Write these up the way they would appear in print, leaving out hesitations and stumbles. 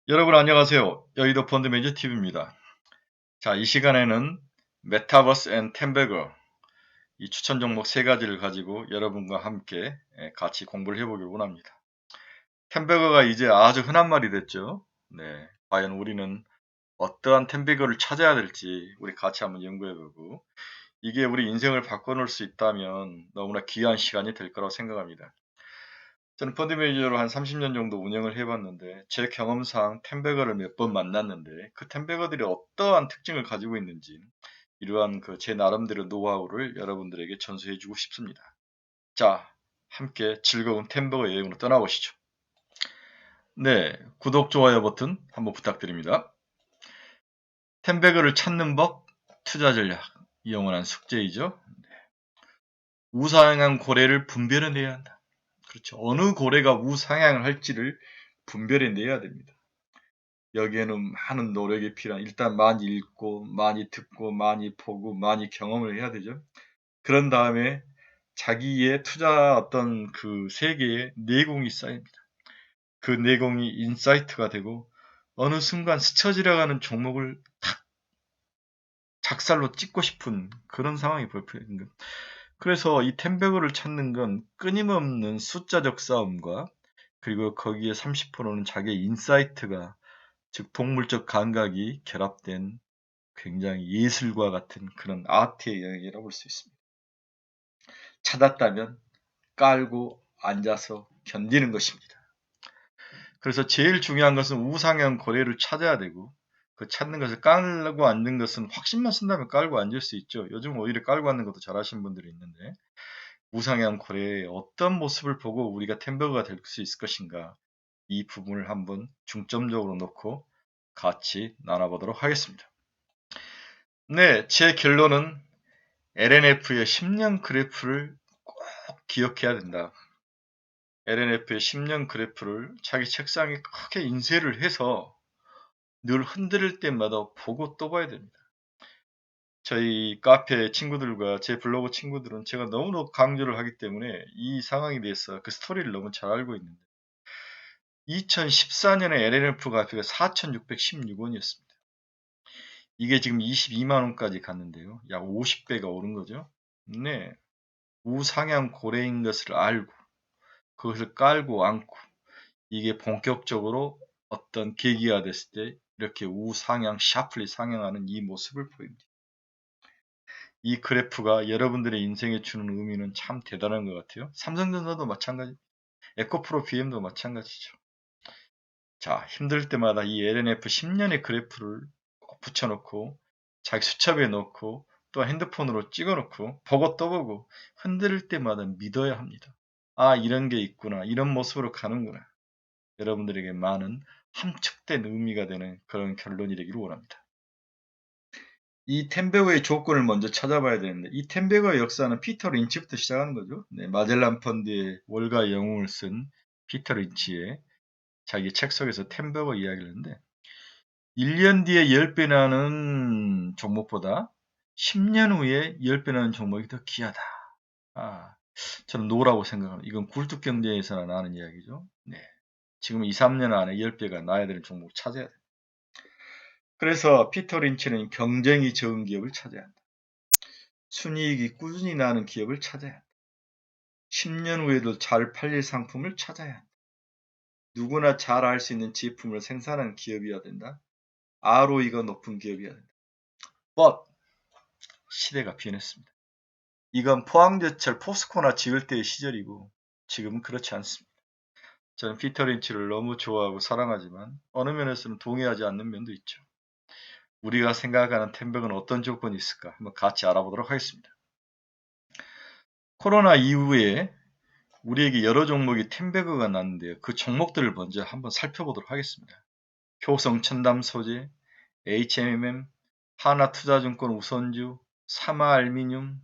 여러분 안녕하세요. 여의도 펀드 매니저 TV입니다. 자, 이 시간에는 메타버스 앤 템베거 이 추천 종목 세 가지를 가지고 여러분과 함께 같이 공부를 해보길 원합니다. 템베거가 이제 아주 흔한 말이 됐죠. 네, 과연 우리는 어떠한 템베거를 찾아야 될지 우리 같이 한번 연구해보고 이게 우리 인생을 바꿔놓을 수 있다면 너무나 귀한 시간이 될 거라고 생각합니다. 저는 펀드 매니저로 한 30년 정도 운영을 해봤는데 제 경험상 템베거를 몇 번 만났는데 그 템베거들이 어떠한 특징을 가지고 있는지 이러한 그 제 나름대로 노하우를 여러분들에게 전수해주고 싶습니다. 자, 함께 즐거운 템베거 여행으로 떠나보시죠. 네, 구독, 좋아요 버튼 한번 부탁드립니다. 템베거를 찾는 법, 투자 전략, 이 영원한 숙제이죠. 우상향 고래를 분별해내야 한다. 그렇죠. 어느 고래가 우상향을 할지를 분별해내야 됩니다. 여기에는 많은 노력이 필요한, 일단 많이 읽고 많이 듣고 많이 보고 많이 경험을 해야 되죠. 그런 다음에 자기의 투자 어떤 그 세계에 내공이 쌓입니다. 그 내공이 인사이트가 되고 어느 순간 스쳐 지나가는 종목을 탁 작살로 찍고 싶은 그런 상황이 벌어지는 거예요. 그래서 이 템베거를 찾는 건 끊임없는 숫자적 싸움과 그리고 거기에 30%는 자기의 인사이트가, 즉 동물적 감각이 결합된 굉장히 예술과 같은 그런 아트의 영역이라고 볼 수 있습니다. 찾았다면 깔고 앉아서 견디는 것입니다. 그래서 제일 중요한 것은 우상향 고래를 찾아야 되고, 그 찾는 것을 깔고 앉는 것은 확신만 쓴다면 깔고 앉을 수 있죠. 요즘 오히려 깔고 앉는 것도 잘하시는 분들이 있는데, 우상향 고래의 어떤 모습을 보고 우리가 템버거가 될 수 있을 것인가, 이 부분을 한번 중점적으로 놓고 같이 나눠보도록 하겠습니다. 네, 제 결론은 LNF의 10년 그래프를 꼭 기억해야 된다. LNF의 10년 그래프를 자기 책상에 크게 인쇄를 해서 늘 흔들릴 때마다 보고 또 봐야 됩니다. 저희 카페 친구들과 제 블로그 친구들은 제가 너무너무 강조를 하기 때문에 이 상황에 대해서 그 스토리를 너무 잘 알고 있는데, 2014년에 LNF 가격이 4,616원이었습니다. 이게 지금 22만 원까지 갔는데요. 약 50배가 오른 거죠. 네. 우상향 고래인 것을 알고 그것을 깔고 안고 이게 본격적으로 어떤 계기가 됐을 때 이렇게 우상향 샤플리 상향하는 이 모습을 보입니다. 이 그래프가 여러분들의 인생에 주는 의미는 참 대단한 것 같아요. 삼성전자도 마찬가지, 에코프로 BM도 마찬가지죠. 자, 힘들 때마다 이 LNF 10년의 그래프를 꼭 붙여놓고 자기 수첩에 넣고 또 핸드폰으로 찍어놓고 보고 또 보고 흔들릴 때마다 믿어야 합니다. 아, 이런 게 있구나. 이런 모습으로 가는구나. 여러분들에게 많은 함축된 의미가 되는 그런 결론이 되기를 원합니다. 이 템베거의 조건을 먼저 찾아봐야 되는데, 이 템베거의 역사는 피터 린치부터 시작하는 거죠. 네, 마젤란 펀드의 월가 영웅을 쓴 피터 린치의 자기 책 속에서 템베거 이야기를 했는데, 1년 뒤에 10배 나는 종목보다 10년 후에 10배 나는 종목이 더 귀하다. 아, 저는 노라고 생각합니다. 이건 굴뚝 경제에서나 나는 이야기죠. 네. 지금 2, 3년 안에 10배가 나야 되는 종목을 찾아야 돼요. 그래서 피터 린치는 경쟁이 적은 기업을 찾아야 한다. 순이익이 꾸준히 나는 기업을 찾아야 한다. 10년 후에도 잘 팔릴 상품을 찾아야 한다. 누구나 잘 알 수 있는 제품을 생산하는 기업이어야 된다. ROE가 높은 기업이어야 된다. But 시대가 변했습니다. 이건 포항제철 포스코나 지을 때의 시절이고 지금은 그렇지 않습니다. 저는 피터 린치를 너무 좋아하고 사랑하지만 어느 면에서는 동의하지 않는 면도 있죠. 우리가 생각하는 템백은 어떤 조건이 있을까 한번 같이 알아보도록 하겠습니다. 코로나 이후에 우리에게 여러 종목이 템베거가 났는데요. 그 종목들을 먼저 한번 살펴보도록 하겠습니다. 효성 첨단 소재, HMM, 하나투자증권 우선주, 사마알미늄,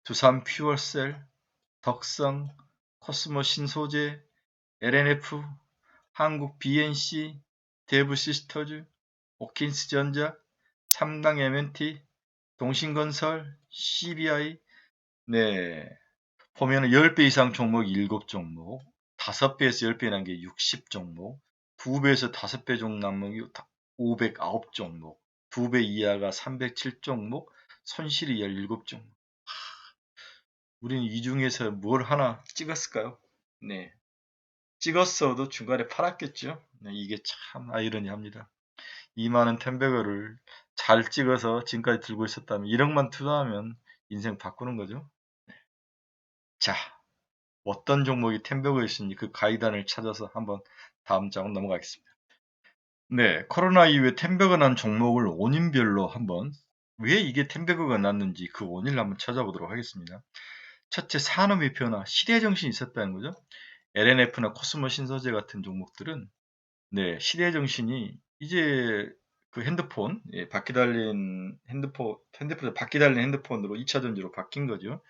두산 퓨어셀, 덕성, 코스모 신소재, LNF, 한국 BNC, 대부시스터즈, 오킨스전자, 삼강 M&T, 동신건설, CBI. 네, 보면은 10배 이상 종목 7종목, 5배에서 10배 난 게 60종목, 2배에서 5배 종목 남목이 509종목, 2배 이하가 307종목, 손실이 17종목. 우리는 이 중에서 뭘 하나 찍었을까요? 네. 찍었어도 중간에 팔았겠죠? 네, 이게 참 아이러니합니다. 이 많은 텐베거를 잘 찍어서 지금까지 들고 있었다면 1억만 투자하면 인생 바꾸는 거죠. 자, 어떤 종목이 텐베거에 있으니 그 가이드를 찾아서 한번 다음 장으로 넘어가겠습니다. 네, 코로나 이후에 텐베거 난 종목을 원인별로 한번 왜 이게 텐베거가 났는지 그 원인을 한번 찾아보도록 하겠습니다. 첫째, 산업의 변화, 시대정신이 있었다는 거죠. LNF나 코스모 신소재 같은 종목들은 네, 시대정신이 이제 그 핸드폰, 바퀴 달린 핸드폰 바퀴 달린 핸드폰으로 2차 전지로 바뀐 거죠.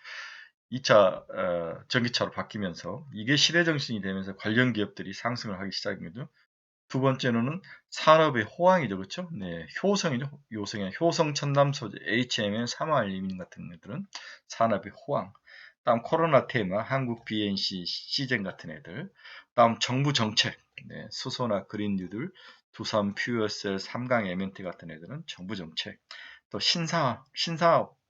2차 전기차로 바뀌면서 이게 시대정신이 되면서 관련 기업들이 상승을 하기 시작한 거죠. 두 번째로는 산업의 호황이죠, 그렇죠? 네, 효성이죠. 효성 첨단 소재, HMN, 삼화알루미늄 같은 애들은 산업의 호황. 다음 코로나 테마, 한국 BNC, 시젠 같은 애들. 다음 정부 정책, 네, 수소나 그린뉴들, 두산 퓨어셀, 삼강 에멘트 같은 애들은 정부 정책. 또 신사업,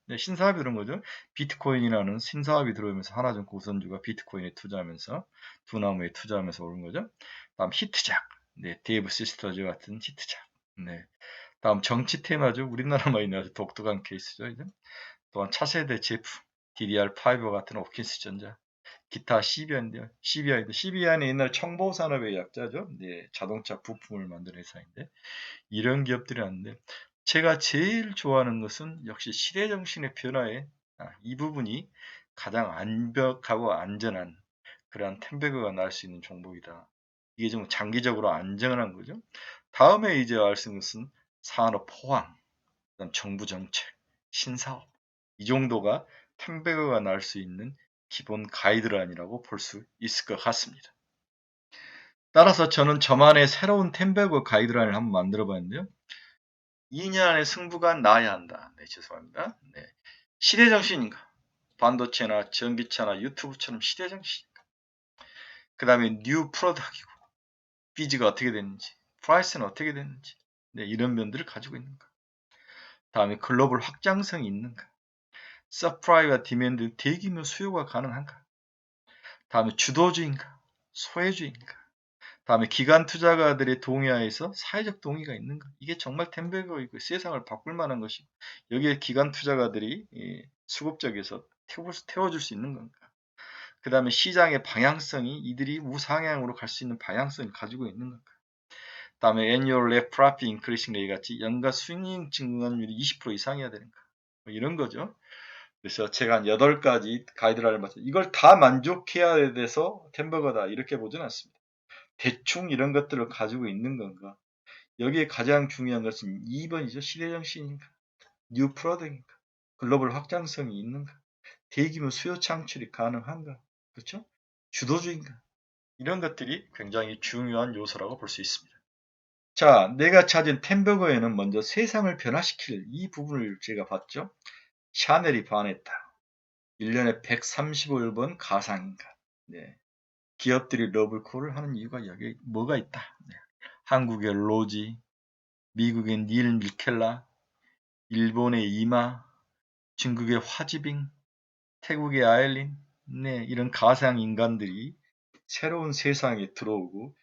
네, 신사업이 이런 거죠. 비트코인이라는 신사업이 들어오면서 하나증권 우선주가 비트코인에 투자하면서 두나무에 투자하면서 오른 거죠. 다음 히트작, 네, 데이브 시스터즈 같은 히트작. 네. 다음 정치 테마죠. 우리나라만 있는 아주 독특한 케이스죠. 이제. 또한 차세대 제품, DDR5 같은 옵킨스 전자, 기타 CBI는 옛날 청보산업의 약자죠. 네, 자동차 부품을 만드는 회사인데 이런 기업들이 왔는데 제가 제일 좋아하는 것은 역시 시대정신의 변화에 이 부분이 가장 완벽하고 안전한 그러한 텐베그가 날 수 있는 종목이다. 이게 좀 장기적으로 안정한 거죠. 다음에 이제 알 수 있는 것은 산업 포황, 그다음 정부 정책, 신사업 이 정도가 텐베그가 날 수 있는 기본 가이드라인이라고 볼 수 있을 것 같습니다. 따라서 저는 저만의 새로운 텐베그 가이드라인을 한번 만들어 봤는데요. 2년 안에 승부가 나야 한다. 네, 죄송합니다. 네. 시대정신인가? 반도체나 전기차나 유튜브처럼 시대정신인가? 그 다음에 뉴 프로덕트이고 비즈가 어떻게 되는지, 프라이스는 어떻게 되는지, 네, 이런 면들을 가지고 있는가? 다음에 글로벌 확장성이 있는가? 서프라이와 디맨드 대규모 수요가 가능한가? 다음에 주도주의인가? 소외주의인가? 다음에 기관 투자가들의 동의하에서 사회적 동의가 있는가? 이게 정말 텐베거이고 세상을 바꿀 만한 것이고 여기에 기관 투자가들이 수급적에서 태워줄 수 있는 건가? 그 다음에 시장의 방향성이 이들이 우상향으로 갈 수 있는 방향성을 가지고 있는 건가? 다음에 annual net profit increasing rate 같이 연간 수익 증가율이 20% 이상이어야 되는가? 뭐 이런 거죠. 그래서 제가 한 8가지 가이드라인을 맞춰 이걸 다 만족해야 돼서 텐버거다 이렇게 보진 않습니다. 대충 이런 것들을 가지고 있는 건가? 여기에 가장 중요한 것은 2번이죠. 시대정신인가? 뉴 프로덕트인가? 글로벌 확장성이 있는가? 대규모 수요 창출이 가능한가? 그렇죠? 주도주의인가? 이런 것들이 굉장히 중요한 요소라고 볼 수 있습니다. 자, 내가 찾은 텐버거에는 먼저 세상을 변화시킬 이 부분을 제가 봤죠. 샤넬이 반했다. 1년에 135번 가상인가? 네. 기업들이 러블콜을 하는 이유가 여기 뭐가 있다. 네. 한국의 로지, 미국의 닐 밀켈라, 일본의 이마, 중국의 화지빙, 태국의 아일린, 네, 이런 가상 인간들이 새로운 세상에 들어오고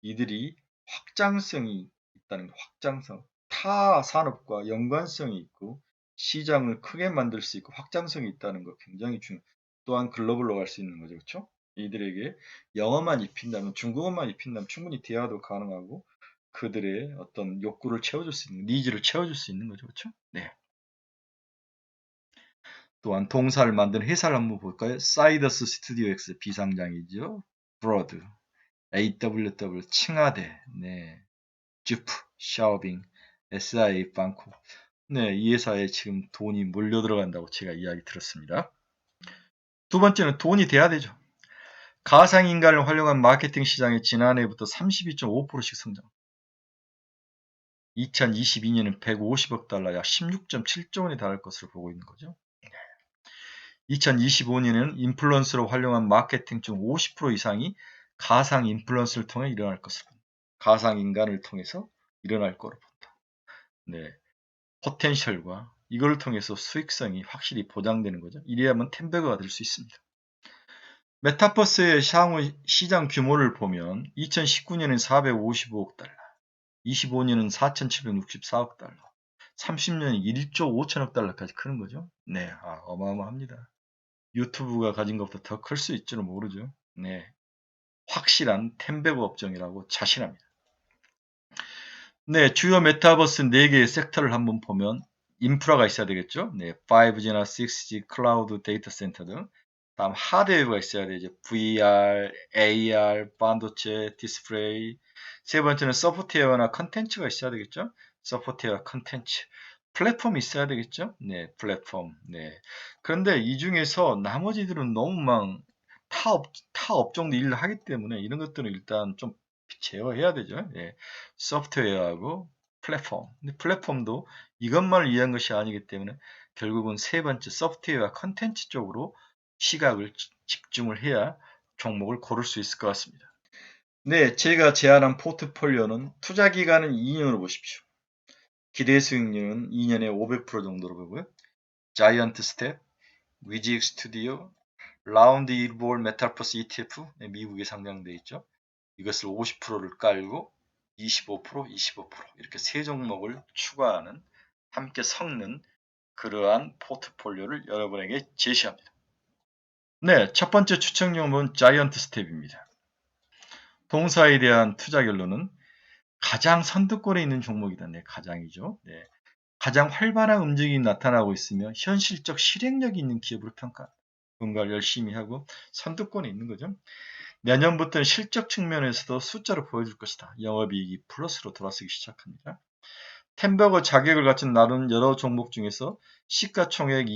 이들이 확장성이 있다는 거, 확장성. 타 산업과 연관성이 있고 시장을 크게 만들 수 있고 확장성이 있다는 거 굉장히 중요. 또한 글로벌로 갈 수 있는 거죠, 그렇죠? 이들에게 영어만 입힌다면 중국어만 입힌다면 충분히 대화도 가능하고 그들의 어떤 욕구를 채워줄 수 있는 니즈를 채워줄 수 있는 거죠, 그렇죠? 네. 또한 동사를 만드는 회사를 한번 볼까요? 사이더스 스튜디오 X 비상장이죠. 브로드, AWW 칭화대, 네, 주프, 샤오빙, SIA 방콕. 네, 이 회사에 지금 돈이 몰려 들어간다고 제가 이야기 들었습니다. 두 번째는 돈이 돼야 되죠. 가상인간을 활용한 마케팅 시장이 지난해부터 32.5%씩 성장. 2022년은 150억 달러, 약 16.7조 원에 달할 것으로 보고 있는 거죠. 2025년에는 인플루언서로 활용한 마케팅 중 50% 이상이 가상 인플루언서를 통해 일어날 것으로 봅니다. 가상인간을 통해서 일어날 거로 본다. 네, 포텐셜과 이걸 통해서 수익성이 확실히 보장되는 거죠. 이래야만 템베거가 될 수 있습니다. 메타버스의 향후 시장 규모를 보면 2019년엔 455억 달러, 25년은 4,764억 달러, 30년에 1조 5천억 달러까지 크는 거죠. 네, 어마어마합니다. 유튜브가 가진 것보다 더 클 수 있지는 모르죠. 네, 확실한 템베거 업종이라고 자신합니다. 네, 주요 메타버스 4개의 섹터를 한번 보면 인프라가 있어야 되겠죠. 네, 5G나 6G, 클라우드 데이터 센터 등. 다음 하드웨어가 있어야 되죠. VR, AR, 반도체, 디스플레이. 세 번째는 소프트웨어나 컨텐츠가 있어야 되겠죠. 소프트웨어, 컨텐츠. 플랫폼이 있어야 되겠죠. 네, 플랫폼. 네. 그런데 이 중에서 나머지들은 너무 막 타 업종도 일을 하기 때문에 이런 것들은 일단 좀 제어해야 되죠. 예. 소프트웨어하고 플랫폼. 근데 플랫폼도 이것만을 위한 것이 아니기 때문에 결국은 세 번째 소프트웨어와 컨텐츠 쪽으로 시각을 집중을 해야 종목을 고를 수 있을 것 같습니다. 네, 제가 제안한 포트폴리오는 투자 기간은 2년으로 보십시오. 기대 수익률은 2년에 500% 정도로 보고요. 자이언트 스텝, 위직 스튜디오, 라운드 1볼 메타버스 ETF, 미국에 상장되어 있죠. 이것을 50%를 깔고 25%, 25% 이렇게 세 종목을 추가하는 함께 섞는 그러한 포트폴리오를 여러분에게 제시합니다. 네, 첫 번째 추천 종목은 자이언트 스텝입니다. 동사에 대한 투자 결론은 가장 선두권에 있는 종목이다. 네, 가장이죠. 네, 가장 활발한 움직임이 나타나고 있으며 현실적 실행력이 있는 기업으로 평가합니다. 뭔가를 열심히 하고 선두권에 있는 거죠. 내년부터는 실적 측면에서도 숫자로 보여줄 것이다. 영업이익이 플러스로 돌아서기 시작합니다. 템버거 자격을 갖춘 나름 여러 종목 중에서 시가총액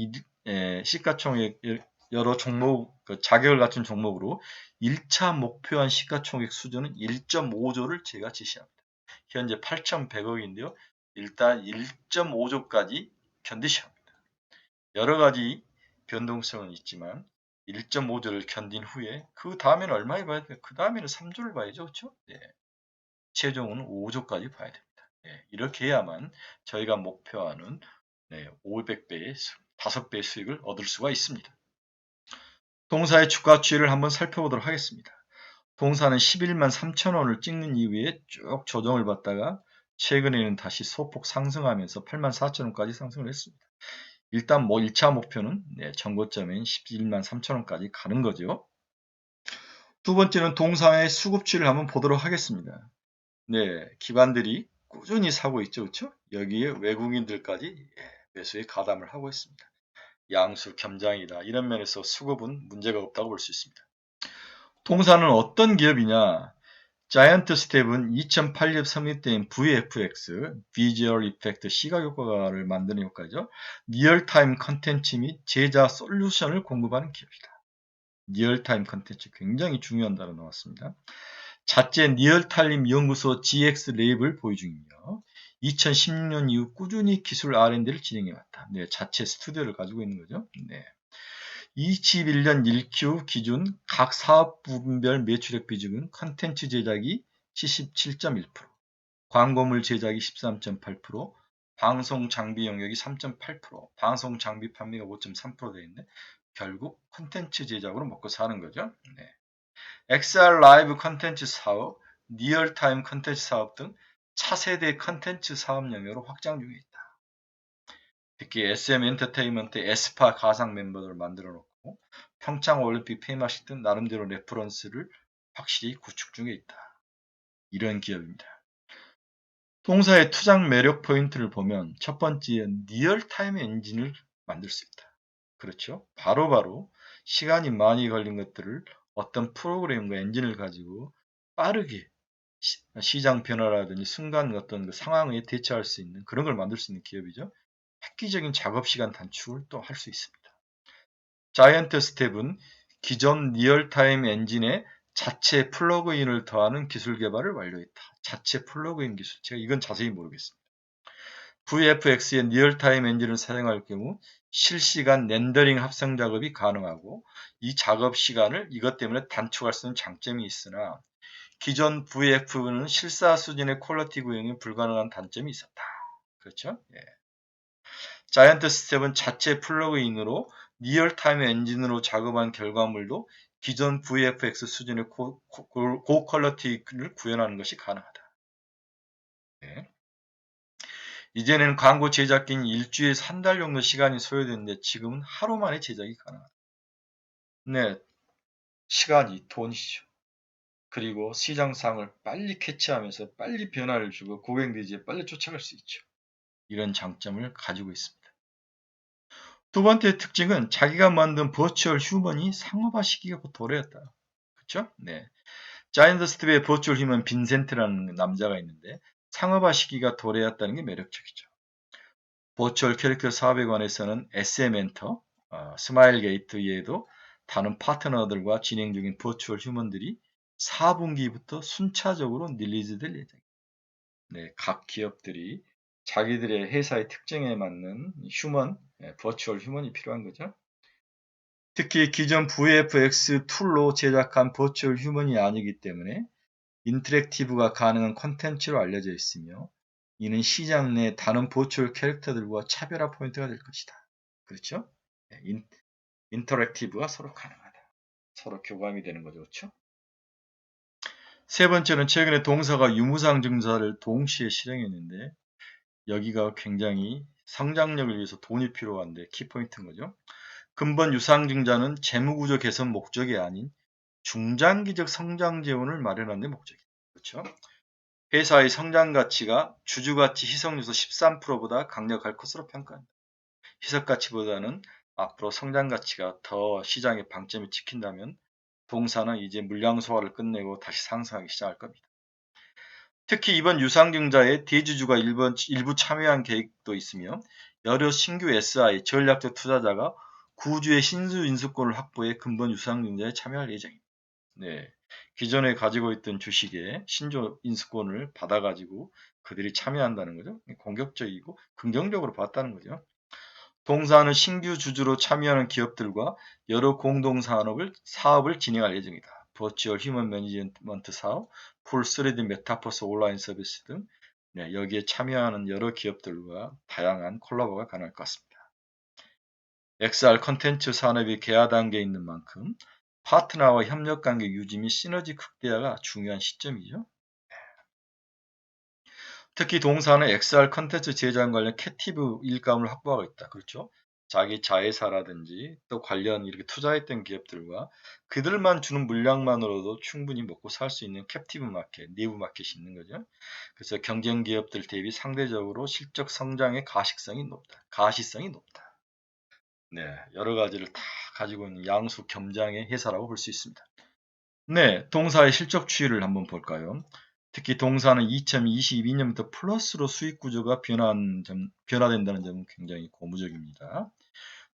여러 종목 자격을 갖춘 종목으로 1차 목표한 시가총액 수준은 1.5조를 제가 제시합니다. 현재 8,100억인데요. 일단 1.5조까지 견디셔야 합니다. 여러 가지 변동성은 있지만 1.5조를 견딘 후에 그 다음에는 얼마에 봐야 돼요? 그 다음에는 3조를 봐야죠. 그렇죠? 네. 최종은 5조까지 봐야 됩니다. 네. 이렇게 해야만 저희가 목표하는 500배의 5배의 수익을 얻을 수가 있습니다. 동사의 주가 추이를 한번 살펴보도록 하겠습니다. 동사는 11만 3천원을 찍는 이후에 쭉 조정을 받다가 최근에는 다시 소폭 상승하면서 8만 4천원까지 상승을 했습니다. 일단 1차 목표는 전고점인 11만 3천원까지 가는 거죠. 두 번째는 동사의 수급추이를 한번 보도록 하겠습니다. 네, 기관들이 꾸준히 사고 있죠. 그렇죠? 여기에 외국인들까지 매수에 가담을 하고 있습니다. 양수 겸장이다. 이런 면에서 수급은 문제가 없다고 볼 수 있습니다. 동사는 어떤 기업이냐? 자이언트 스텝은 2008년 설립된 VFX, Visual Effect 시각 효과를 만드는 효과죠. 리얼타임 컨텐츠 및 제자 솔루션을 공급하는 기업이다. 리얼타임 컨텐츠 굉장히 중요한 단어 나왔습니다. 자체 리얼타임 연구소 GX 랩을 보유 중이며 2016년 이후 꾸준히 기술 R&D를 진행해왔다. 네, 자체 스튜디오를 가지고 있는 거죠. 네. 21년 1Q 기준 각 사업 부분별 매출액 비중은 컨텐츠 제작이 77.1%, 광고물 제작이 13.8%, 방송 장비 영역이 3.8%, 방송 장비 판매가 5.3% 되어 있는데 결국 컨텐츠 제작으로 먹고 사는 거죠. 네. XR 라이브 컨텐츠 사업, 리얼타임 컨텐츠 사업 등 차세대 컨텐츠 사업 영역으로 확장 중에 있다. 특히 SM 엔터테인먼트 에스파 가상 멤버들을 만들어 놓고 평창 올림픽 폐막식 등 나름대로 레퍼런스를 확실히 구축 중에 있다. 이런 기업입니다. 동사의 투자 매력 포인트를 보면 첫 번째 리얼타임 엔진을 만들 수 있다. 그렇죠? 바로바로 시간이 많이 걸린 것들을 어떤 프로그램과 엔진을 가지고 빠르게 시장 변화라든지 순간 어떤 그 상황에 대처할 수 있는 그런 걸 만들 수 있는 기업이죠. 획기적인 작업 시간 단축을 또 할 수 있습니다. 자이언트 스텝은 기존 리얼타임 엔진에 자체 플러그인을 더하는 기술 개발을 완료했다. 자체 플러그인 기술. 제가 이건 자세히 모르겠습니다. VFX의 리얼타임 엔진을 사용할 경우 실시간 렌더링 합성 작업이 가능하고 이 작업 시간을 이것 때문에 단축할 수 있는 장점이 있으나 기존 VF는 실사 수준의 퀄리티 구현이 불가능한 단점이 있었다. 그렇죠? 예. 자이언트 스텝은 자체 플러그인으로 리얼타임 엔진으로 작업한 결과물도 기존 VFX 수준의 고퀄리티를 구현하는 것이 가능하다. 네. 이전에는 광고 제작기는 일주일에서 한 달 정도 시간이 소요되는데 지금은 하루 만에 제작이 가능하다. 네, 시간이 돈이죠. 그리고 시장상을 빨리 캐치하면서 빨리 변화를 주고 고객들이 빨리 쫓아갈 수 있죠. 이런 장점을 가지고 있습니다. 두 번째 특징은 자기가 만든 버추얼 휴먼이 상업화시키고 도래했다. 그렇죠? 네. 자이언트 스텝의 버추얼 휴먼 빈센트라는 남자가 있는데 상업화시키기가 도래했다는 게 매력적이죠. 버추얼 캐릭터 사업에 관해서는 SM 엔터, 스마일 게이트 외에도 다른 파트너들과 진행 중인 버추얼 휴먼들이 4분기부터 순차적으로 릴리즈될 예정입니다. 네, 각 기업들이 자기들의 회사의 특징에 맞는 휴먼, 버추얼 휴먼이 필요한 거죠. 특히 기존 VFX 툴로 제작한 버추얼 휴먼이 아니기 때문에 인터랙티브가 가능한 콘텐츠로 알려져 있으며 이는 시장 내 다른 버추얼 캐릭터들과 차별화 포인트가 될 것이다. 그렇죠? 인터랙티브가 서로 가능하다. 서로 교감이 되는 거죠. 그렇죠? 세 번째는 최근에 동사가 유무상 증자를 동시에 실행했는데 여기가 굉장히 성장력을 위해서 돈이 필요한데 키포인트인 거죠. 근본 유상증자는 재무구조 개선 목적이 아닌 중장기적 성장 재원을 마련하는 데 목적이다. 그렇죠? 회사의 성장 가치가 주주 가치 희석 요소 13%보다 강력할 것으로 평가한다. 희석 가치보다는 앞으로 성장 가치가 더 시장의 방점을 지킨다면 동사는 이제 물량 소화를 끝내고 다시 상승하기 시작할 겁니다. 특히 이번 유상증자에 대주주가 일부 참여한 계획도 있으며 여러 신규 SI 전략적 투자자가 구주의 신수 인수권을 확보해 근본 유상증자에 참여할 예정입니다. 네, 기존에 가지고 있던 주식에 신조 인수권을 받아가지고 그들이 참여한다는 거죠. 공격적이고 긍정적으로 봤다는 거죠. 동사는 신규 주주로 참여하는 기업들과 여러 공동 사업을 진행할 예정이다. 버추얼 휴먼 매니지먼트 사업, 풀 3D 메타버스 온라인 서비스 등 여기에 참여하는 여러 기업들과 다양한 콜라보가 가능할 것 같습니다. XR 컨텐츠 산업이 개화 단계에 있는 만큼 파트너와 협력 관계 유지 및 시너지 극대화가 중요한 시점이죠. 특히 동사는 XR 컨텐츠 제작 관련 캡티브 일감을 확보하고 있다. 그렇죠? 자기 자회사라든지 또 관련 이렇게 투자했던 기업들과 그들만 주는 물량만으로도 충분히 먹고 살 수 있는 캡티브 마켓, 내부 마켓이 있는 거죠. 그래서 경쟁 기업들 대비 상대적으로 실적 성장의 가시성이 높다. 네, 여러 가지를 다 가지고 있는 양수 겸장의 회사라고 볼 수 있습니다. 네, 동사의 실적 추이를 한번 볼까요? 특히 동사는 2022년부터 플러스로 수익 구조가 변화된다는 점은 굉장히 고무적입니다.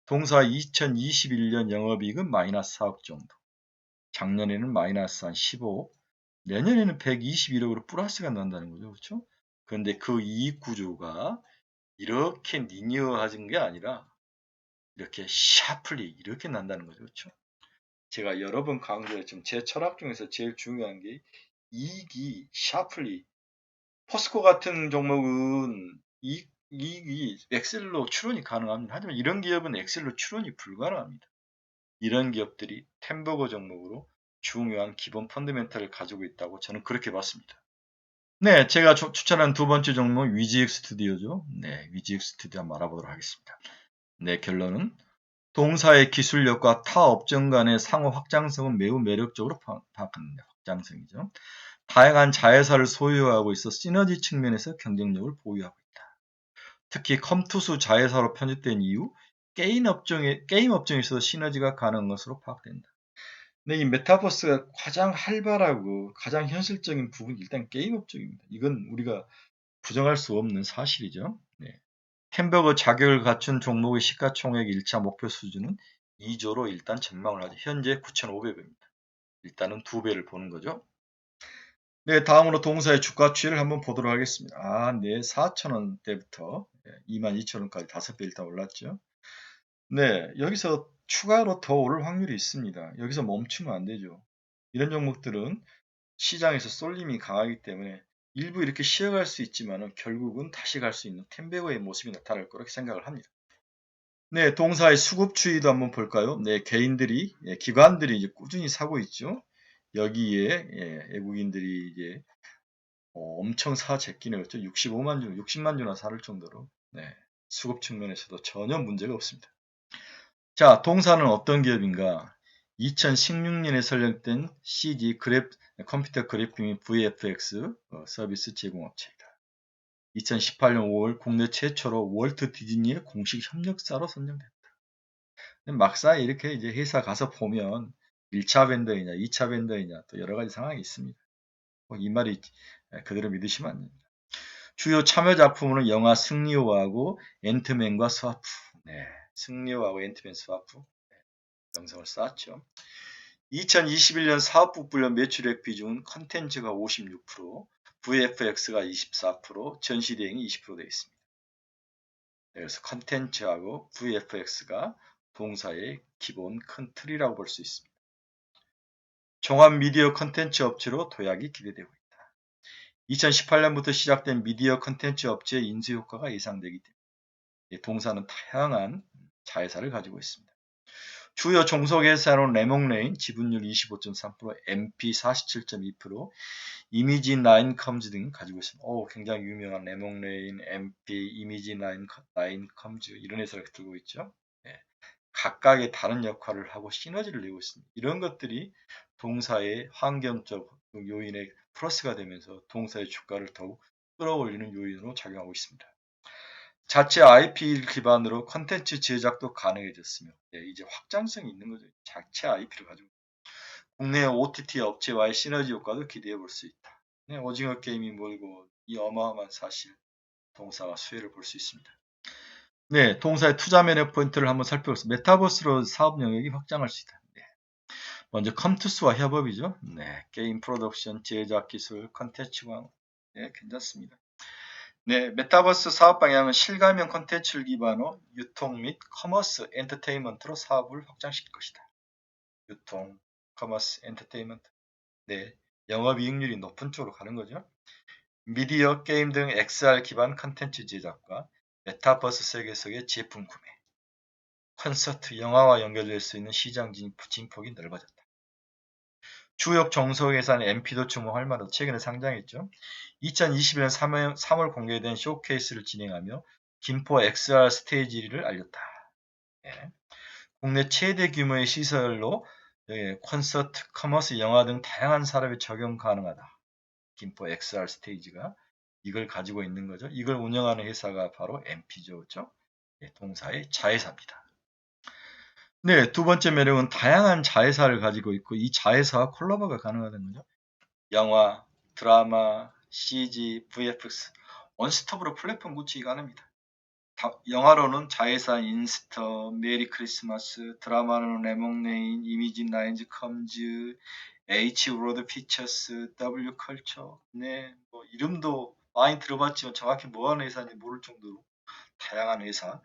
동사 2021년 영업이익은 마이너스 4억 정도. 작년에는 마이너스 한 15억, 내년에는 121억으로 플러스가 난다는 거죠. 그렇죠? 그런데 그 이익 구조가 이렇게 리니어해진 게 아니라 이렇게 샤플리 이렇게 난다는 거죠. 그렇죠? 제가 여러 번 강조했지만 제 철학 중에서 제일 중요한 게 이익이 샤플리 포스코 같은 종목은 이익이 엑셀로 추론이 가능합니다. 하지만 이런 기업은 엑셀로 추론이 불가능합니다. 이런 기업들이 템버거 종목으로 중요한 기본 펀더멘탈을 가지고 있다고 저는 그렇게 봤습니다. 네, 제가 추천한 두 번째 종목 위지익 스튜디오죠. 네, 위지익 스튜디오 한번 알아보도록 하겠습니다. 네, 결론은 동사의 기술력과 타 업종 간의 상호 확장성은 매우 매력적으로 파악합니다. 확장성이죠. 다양한 자회사를 소유하고 있어 시너지 측면에서 경쟁력을 보유하고 있다. 특히 컴투수 자회사로 편집된 이후 게임 업종에서 시너지가 가능한 것으로 파악된다. 근데 이 메타버스가 가장 활발하고 가장 현실적인 부분이 일단 게임 업종입니다. 이건 우리가 부정할 수 없는 사실이죠. 네. 햄버거 자격을 갖춘 종목의 시가총액 1차 목표 수준은 2조로 일단 전망을 하죠. 현재 9,500원입니다. 일단은 2배를 보는 거죠. 네, 다음으로 동사의 주가 추이를 한번 보도록 하겠습니다. 네, 4,000원대부터 22,000원까지 5배 일단 올랐죠. 네, 여기서 추가로 더 오를 확률이 있습니다. 여기서 멈추면 안 되죠. 이런 종목들은 시장에서 쏠림이 강하기 때문에 일부 이렇게 쉬어갈 수 있지만은 결국은 다시 갈 수 있는 템베거의 모습이 나타날 거라고 생각을 합니다. 네, 동사의 수급 추이도 한번 볼까요? 네, 개인들이, 기관들이 이제 꾸준히 사고 있죠. 여기에 외국인들이 이제 엄청 사 제끼는 거죠. 65만 주, 60만 주나 사를 정도로. 네, 수급 측면에서도 전혀 문제가 없습니다. 자, 동사는 어떤 기업인가? 2016년에 설립된 CG 컴퓨터 그래픽 및 VFX 서비스 제공업체이다. 2018년 5월 국내 최초로 월트 디즈니의 공식 협력사로 선정됐다. 막상 이렇게 이제 회사 가서 보면 1차 벤더이냐, 2차 벤더이냐 또 여러 가지 상황이 있습니다. 이 말이 그대로 믿으시면 안 됩니다. 주요 참여 작품은 영화 승리호하고 앤트맨과 스와프. 네, 승리호하고 앤트맨 스와프 명성을 쌓았죠. 2021년 사업부분별 매출액 비중은 컨텐츠가 56%, VFX가 24%, 전시대행이 20% 되어 있습니다. 그래서 컨텐츠하고 VFX가 동사의 기본 큰 틀이라고 볼 수 있습니다. 종합 미디어 컨텐츠 업체로 도약이 기대되고 있다. 2018년부터 시작된 미디어 컨텐츠 업체의 인수 효과가 예상되기 때문에 동사는 다양한 자회사를 가지고 있습니다. 주요 종속회사는 레몽레인 지분율 25.3%, MP 47.2%, 이미지9컴즈 등 가지고 있습니다. 굉장히 유명한 레몽레인, MP, 이미지9컴즈 이런 회사를 들고 있죠. 네. 각각의 다른 역할을 하고 시너지를 내고 있습니다. 이런 것들이 동사의 환경적 요인에 플러스가 되면서 동사의 주가를 더욱 끌어올리는 요인으로 작용하고 있습니다. 자체 IP 기반으로 컨텐츠 제작도 가능해졌으며 이제 확장성이 있는 거죠. 자체 IP를 가지고 국내 OTT 업체와의 시너지 효과도 기대해 볼 수 있다. 네, 오징어 게임이 몰고 이 어마어마한 사실 동사가 수혜를 볼 수 있습니다. 네, 동사의 투자 매력 포인트를 한번 살펴보겠습니다. 메타버스로 사업 영역이 확장할 수 있다. 네. 먼저 컴투스와 협업이죠. 네, 게임 프로덕션, 제작 기술, 컨텐츠 광, 네, 괜찮습니다. 네, 메타버스 사업 방향은 실감형 콘텐츠를 기반으로 유통 및 커머스, 엔터테인먼트로 사업을 확장시킬 것이다. 유통, 커머스, 엔터테인먼트. 네, 영업이익률이 높은 쪽으로 가는 거죠. 미디어, 게임 등 XR 기반 콘텐츠 제작과 메타버스 세계 속의 제품 구매, 콘서트, 영화와 연결될 수 있는 시장 진폭이 넓어졌다. 주요 종속회사는 MP도 주목할 만하다. 최근에 상장했죠. 2021년 3월 공개된 쇼케이스를 진행하며 김포 XR 스테이지를 알렸다. 네. 국내 최대 규모의 시설로 콘서트, 커머스, 영화 등 다양한 산업에 적용 가능하다. 김포 XR 스테이지가 이걸 가지고 있는 거죠. 이걸 운영하는 회사가 바로 MP죠. 그렇죠? 네, 동사의 자회사입니다. 네, 두 번째 매력은 다양한 자회사를 가지고 있고 이 자회사와 콜라보가 가능하다는 거죠. 영화, 드라마, CG, VFX 원스톱으로 플랫폼 구축이 가능합니다. 영화로는 자회사 인스터, 메리 크리스마스, 드라마로는 레몽레인, 이미지9 컴즈, H 로드 피처스, W 컬처. 네, 뭐 이름도 많이 들어봤지만 정확히 뭐하는 회사인지 모를 정도로 다양한 회사.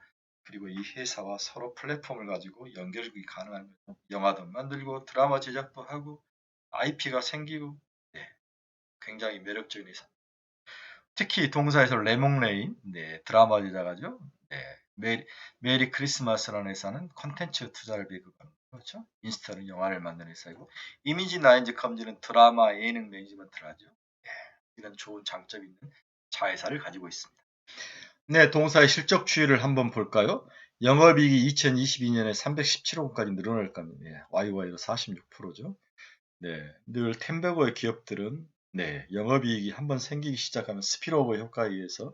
그리고 이 회사와 서로 플랫폼을 가지고 연결이 가능한 거죠. 영화도 만들고 드라마 제작도 하고 IP가 생기고 네, 굉장히 매력적인 회사. 특히 동사에서 레몽레인 네, 드라마 제작하죠. 네, 메리 크리스마스라는 회사는 콘텐츠 투자를 배급하는 그렇죠. 인스타는 영화를 만드는 회사이고 이미지 나인즈 컴즈는 드라마 예능 매니지먼트를 하죠. 네, 이런 좋은 장점이 있는 자회사를 가지고 있습니다. 네, 동사의 실적 추이를 한번 볼까요? 영업이익이 2022년에 317억원까지 늘어날 겁니다. 네, YY로 46%죠. 네, 늘 템베거의 기업들은 네, 영업이익이 한번 생기기 시작하면 스피로버 효과에 의해서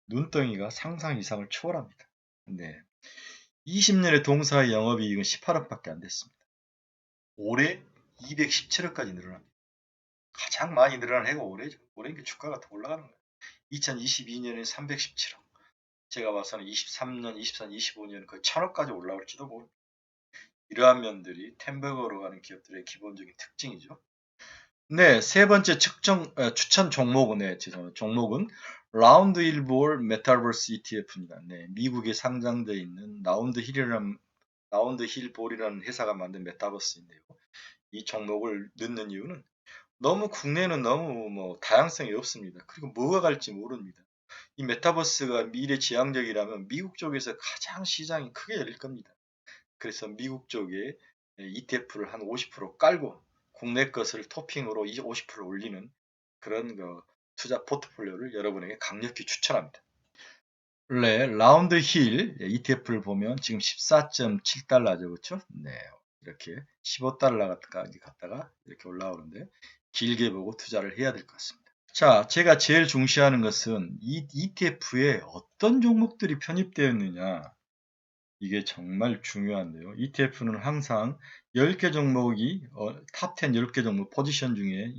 눈덩이가 상상 이상을 초월합니다. 네, 20년의 동사의 영업이익은 18억밖에 안 됐습니다. 올해 217억까지 늘어납니다. 가장 많이 늘어난 해가 올해죠. 올해는 주가가 더 올라가는 거예요. 2022년에 317억. 제가 봐서는 23년, 24년, 25년 거의 1000억까지 올라올지도 모릅니다. 이러한 면들이 템버거로 가는 기업들의 기본적인 특징이죠. 네, 세 번째 추천 종목은, 죄송합니다. 종목은 라운드 힐볼 메타버스 ETF입니다. 네, 미국에 상장되어 있는 라운드 힐볼이라는 회사가 만든 메타버스인데요. 이 종목을 넣는 이유는 너무 국내는 너무 뭐 다양성이 없습니다. 그리고 뭐가 갈지 모릅니다. 이 메타버스가 미래 지향적이라면 미국 쪽에서 가장 시장이 크게 열릴 겁니다. 그래서 미국 쪽에 ETF를 한 50% 깔고 국내 것을 토핑으로 50% 올리는 그런 그 투자 포트폴리오를 여러분에게 강력히 추천합니다. 원래 라운드 힐 ETF를 보면 지금 14.7달러죠. 그렇죠? 네. 이렇게 15달러까지 갔다가 이렇게 올라오는데 길게 보고 투자를 해야 될 것 같습니다. 자, 제가 제일 중시하는 것은 이 ETF에 어떤 종목들이 편입되어 있느냐. 이게 정말 중요한데요. ETF는 항상 10개 종목이 탑10 10개 종목 포지션 중에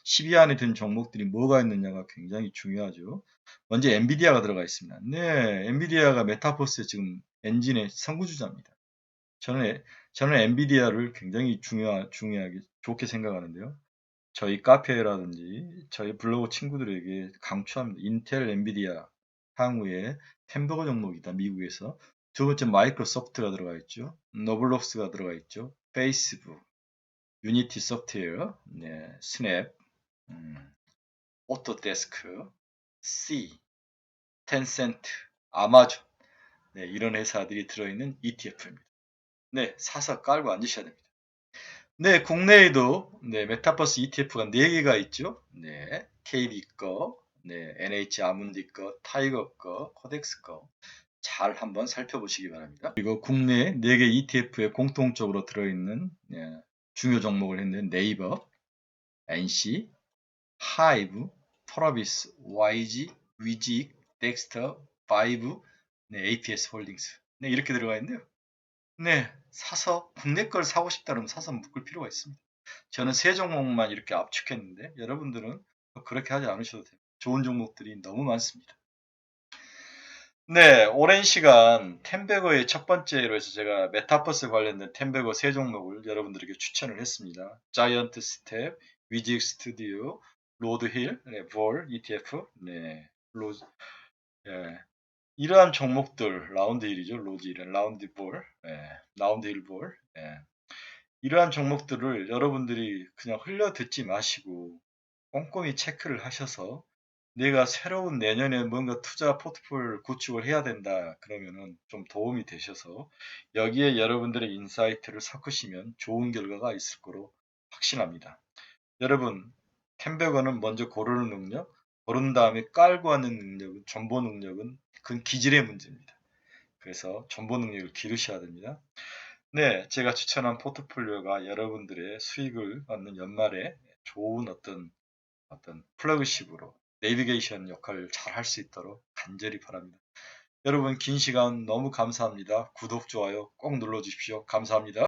10위 안에 든 종목들이 뭐가 있느냐가 굉장히 중요하죠. 먼저 엔비디아가 들어가 있습니다. 네, 엔비디아가 메타버스의 지금 엔진의 선구주자입니다. 저는 엔비디아를 굉장히 중요하게 좋게 생각하는데요. 저희 카페라든지 저희 블로그 친구들에게 강추합니다. 인텔, 엔비디아 향후에 햄버거 종목이다. 미국에서. 두 번째 마이크로소프트가 들어가 있죠. 노블록스가 들어가 있죠. 페이스북, 유니티 소프트웨어, 네, 스냅, 오토데스크, C, 텐센트, 아마존, 네, 이런 회사들이 들어있는 ETF입니다. 네, 사서 깔고 앉으셔야 됩니다. 네, 국내에도 네, 메타버스 ETF가 4개가 있죠. 네, KB 거, 네, NH 아문디 거, 타이거 거, 코덱스 거. 잘 한번 살펴보시기 바랍니다. 그리고 국내 4개 ETF에 공통적으로 들어있는 네, 중요 종목을 했는 네이버, NC, 하이브, 토라비스, YG, 위직, 덱스터, 바이브, 네, APS 홀딩스. 네, 이렇게 들어가 있는데요. 네, 사서 국내 걸 사고 싶다 그러면 사서 묶을 필요가 있습니다. 저는 세 종목만 이렇게 압축했는데 여러분들은 그렇게 하지 않으셔도 돼요. 좋은 종목들이 너무 많습니다. 네, 오랜 시간 템베거의 첫 번째로 해서 제가 메타버스 관련된 템베거 세 종목을 여러분들에게 추천을 했습니다. 자이언트 스텝, 위직 스튜디오, 로드힐, 네, 볼, ETF, 네, 로즈, 예, 이러한 종목들, 라운드힐이죠, 로즈힐은 라운드볼, 예, 라운드힐볼, 예, 이러한 종목들을 여러분들이 그냥 흘려 듣지 마시고 꼼꼼히 체크를 하셔서 내가 새로운 내년에 뭔가 투자 포트폴리오를 구축을 해야 된다 그러면은 좀 도움이 되셔서 여기에 여러분들의 인사이트를 섞으시면 좋은 결과가 있을 거로 확신합니다. 여러분, 템베거는 먼저 고르는 능력, 고른 다음에 깔고 하는 능력은 전보 능력은 그건 기질의 문제입니다. 그래서 전보 능력을 기르셔야 됩니다. 네, 제가 추천한 포트폴리오가 여러분들의 수익을 얻는 연말에 좋은 어떤 플래그십으로 내비게이션 역할을 잘 할 수 있도록 간절히 바랍니다. 여러분 긴 시간 너무 감사합니다. 구독, 좋아요 꼭 눌러주십시오. 감사합니다.